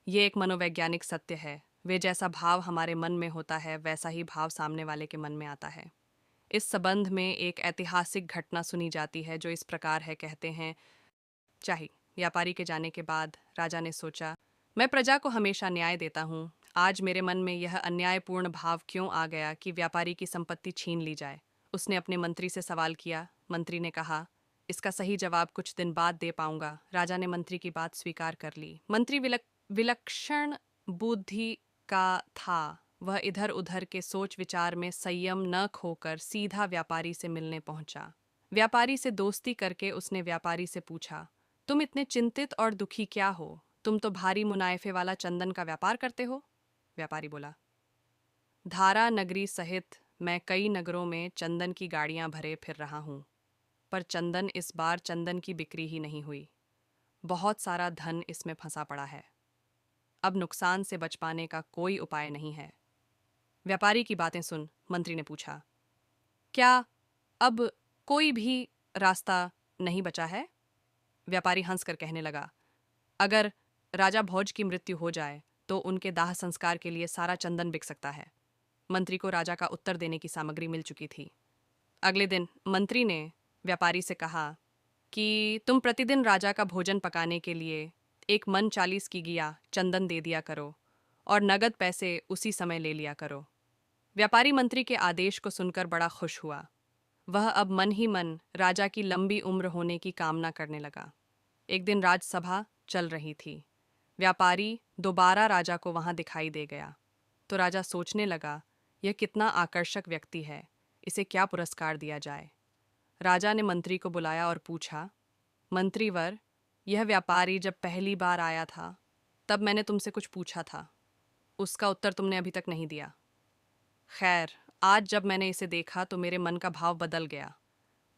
ये एक मनोवैज्ञानिक सत्य है। वे जैसा भाव हमारे मन में होता है, वैसा ही भाव सामने वाले के मन में आता है। इस संबंध में एक ऐतिहासिक घटना सुनी जाती है जो इस प्रकार है। कहते हैं, चाहे व्यापारी के जाने के बाद राजा ने सोचा, मैं प्रजा को हमेशा न्याय देता हूँ। आज मेरे मन में यह अन्यायपूर्ण भाव क्यों आ गया कि व्यापारी की संपत्ति छीन ली जाए। उसने अपने मंत्री से सवाल किया। मंत्री ने कहा, इसका सही जवाब कुछ दिन बाद दे पाऊंगा। राजा ने मंत्री की बात स्वीकार कर ली। मंत्री विलक्षण बुद्धि का था। वह इधर उधर के सोच विचार में संयम न खोकर सीधा व्यापारी से मिलने पहुंचा। व्यापारी से दोस्ती करके उसने व्यापारी से पूछा, तुम इतने चिंतित और दुखी क्या हो? तुम तो भारी मुनाफे वाला चंदन का व्यापार करते हो। व्यापारी बोला, धारा नगरी सहित मैं कई नगरों में चंदन की गाड़ियां भरे फिर रहा हूं, पर इस बार चंदन की बिक्री ही नहीं हुई। बहुत सारा धन इसमें फंसा पड़ा है। अब नुकसान से बच पाने का कोई उपाय नहीं है। व्यापारी की बातें सुन मंत्री ने पूछा, क्या अब कोई भी रास्ता नहीं बचा है? व्यापारी हंसकर कहने लगा, अगर राजा भोज की मृत्यु हो जाए तो उनके दाह संस्कार के लिए सारा चंदन बिक सकता है। मंत्री को राजा का उत्तर देने की सामग्री मिल चुकी थी। अगले दिन मंत्री ने व्यापारी से कहा कि तुम प्रतिदिन राजा का भोजन पकाने के लिए 1 मन 40 की गिया चंदन दे दिया करो और नगद पैसे उसी समय ले लिया करो। व्यापारी मंत्री के आदेश को सुनकर बड़ा खुश हुआ। वह अब मन ही मन राजा की लंबी उम्र होने की कामना करने लगा। एक दिन राजसभा चल रही थी। व्यापारी दोबारा राजा को वहां दिखाई दे गया तो राजा सोचने लगा, यह कितना आकर्षक व्यक्ति है, इसे क्या पुरस्कार दिया जाए। राजा ने मंत्री को बुलाया और पूछा, मंत्रीवर, यह व्यापारी जब पहली बार आया था तब मैंने तुमसे कुछ पूछा था, उसका उत्तर तुमने अभी तक नहीं दिया। खैर, आज जब मैंने इसे देखा तो मेरे मन का भाव बदल गया।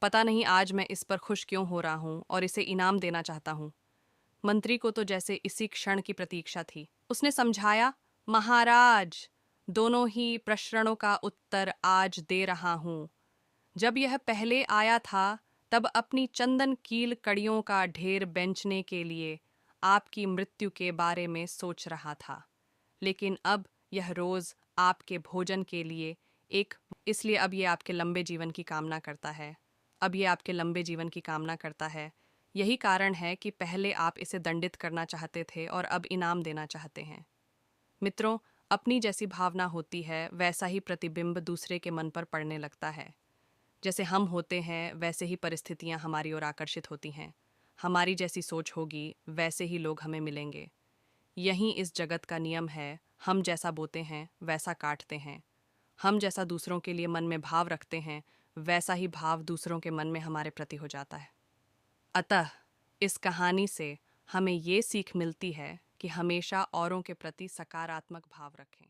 पता नहीं आज मैं इस पर खुश क्यों हो रहा हूँ और इसे इनाम देना चाहता हूँ। मंत्री को तो जैसे इसी क्षण की प्रतीक्षा थी। उसने समझाया, महाराज, दोनों ही प्रश्नों का उत्तर आज दे रहा हूँ। जब यह पहले आया था तब अपनी चंदन कील कड़ियों का ढेर बेचने के लिए आपकी मृत्यु के बारे में सोच रहा था, लेकिन अब यह रोज आपके भोजन के लिए इसलिए अब ये आपके लंबे जीवन की कामना करता है। यही कारण है कि पहले आप इसे दंडित करना चाहते थे और अब इनाम देना चाहते हैं। मित्रों, अपनी जैसी भावना होती है वैसा ही प्रतिबिंब दूसरे के मन पर पड़ने लगता है। जैसे हम होते हैं वैसे ही परिस्थितियां हमारी ओर आकर्षित होती हैं। हमारी जैसी सोच होगी वैसे ही लोग हमें मिलेंगे। यही इस जगत का नियम है। हम जैसा बोते हैं वैसा काटते हैं। हम जैसा दूसरों के लिए मन में भाव रखते हैं वैसा ही भाव दूसरों के मन में हमारे प्रति हो जाता है। अतः इस कहानी से हमें ये सीख मिलती है कि हमेशा औरों के प्रति सकारात्मक भाव रखें।